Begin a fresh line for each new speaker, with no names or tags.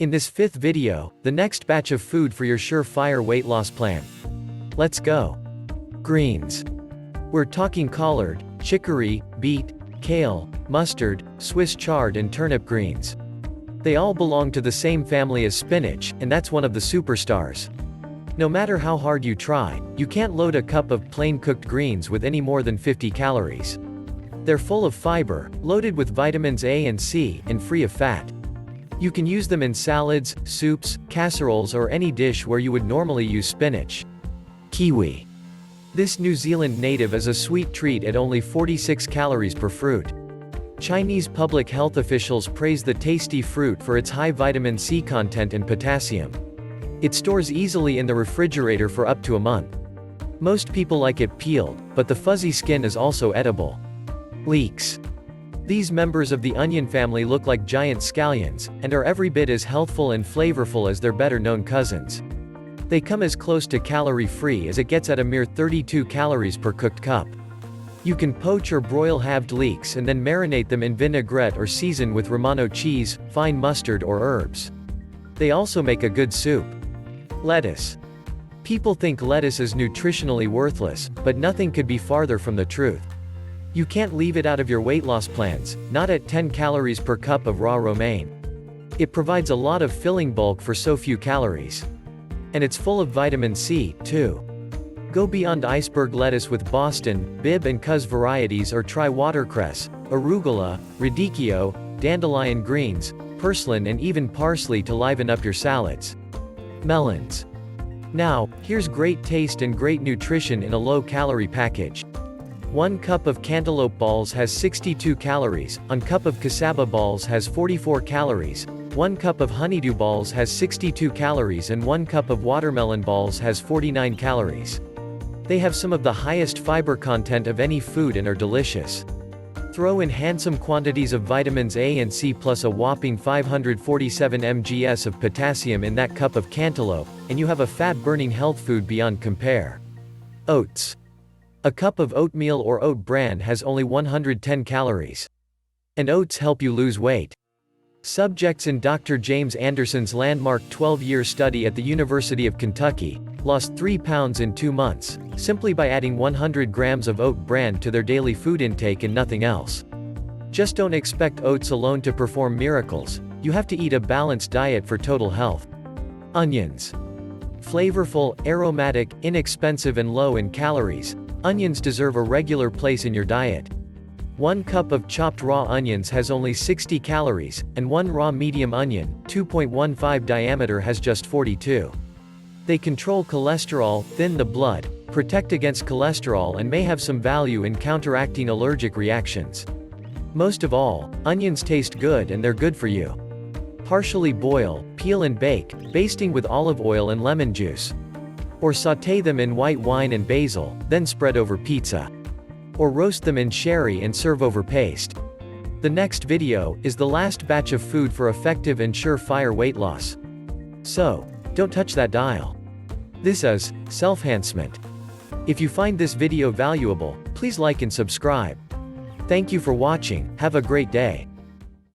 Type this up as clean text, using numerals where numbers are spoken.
In this 5th video, the next batch of food for your surefire weight loss plan. Let's go. Greens. We're talking collard, chicory, beet, kale, mustard, Swiss chard and turnip greens. They all belong to the same family as spinach, and that's one of the superstars. No matter how hard you try, you can't load a cup of plain cooked greens with any more than 50 calories. They're full of fiber, loaded with vitamins A and C, and free of fat. You can use them in salads, soups, casseroles or any dish where you would normally use spinach. Kiwi. This New Zealand native is a sweet treat at only 46 calories per fruit. Chinese public health officials praise the tasty fruit for its high vitamin C content and potassium. It stores easily in the refrigerator for up to a month. Most people like it peeled, but the fuzzy skin is also edible. Leeks. These members of the onion family look like giant scallions, and are every bit as healthful and flavorful as their better-known cousins. They come as close to calorie-free as it gets at a mere 32 calories per cooked cup. You can poach or broil halved leeks and then marinate them in vinaigrette or season with Romano cheese, fine mustard or herbs. They also make a good soup. Lettuce. People think lettuce is nutritionally worthless, but nothing could be farther from the truth. You can't leave it out of your weight loss plans, not at 10 calories per cup of raw romaine. It provides a lot of filling bulk for so few calories. And it's full of vitamin C, too. Go beyond iceberg lettuce with Boston, Bibb and Cuz varieties or try watercress, arugula, radicchio, dandelion greens, purslane and even parsley to liven up your salads. Melons. Now, here's great taste and great nutrition in a low-calorie package. 1 cup of cantaloupe balls has 62 calories, 1 cup of cassava balls has 44 calories, 1 cup of honeydew balls has 62 calories and 1 cup of watermelon balls has 49 calories. They have some of the highest fiber content of any food and are delicious. Throw in handsome quantities of vitamins A and C plus a whopping 547 mgs of potassium in that cup of cantaloupe, and you have a fat-burning health food beyond compare. Oats. A cup of oatmeal or oat bran has only 110 calories. And oats help you lose weight. Subjects in Dr. James Anderson's landmark 12-year study at the University of Kentucky lost 3 pounds in 2 months, simply by adding 100 grams of oat bran to their daily food intake and nothing else. Just don't expect oats alone to perform miracles. You have to eat a balanced diet for total health. Onions. Flavorful, aromatic, inexpensive and low in calories, onions deserve a regular place in your diet. 1 cup of chopped raw onions has only 60 calories, and 1 raw medium onion, 2.15 diameter has just 42. They control cholesterol, thin the blood, protect against cholesterol and may have some value in counteracting allergic reactions. Most of all, onions taste good and they're good for you. Partially boil, peel and bake, basting with olive oil and lemon juice. Or sauté them in white wine and basil, then spread over pizza. Or roast them in sherry and serve over paste. The next video is the last batch of food for effective and surefire weight loss. So, don't touch that dial. This is Self-Hancement. If you find this video valuable, please like and subscribe. Thank you for watching, have a great day.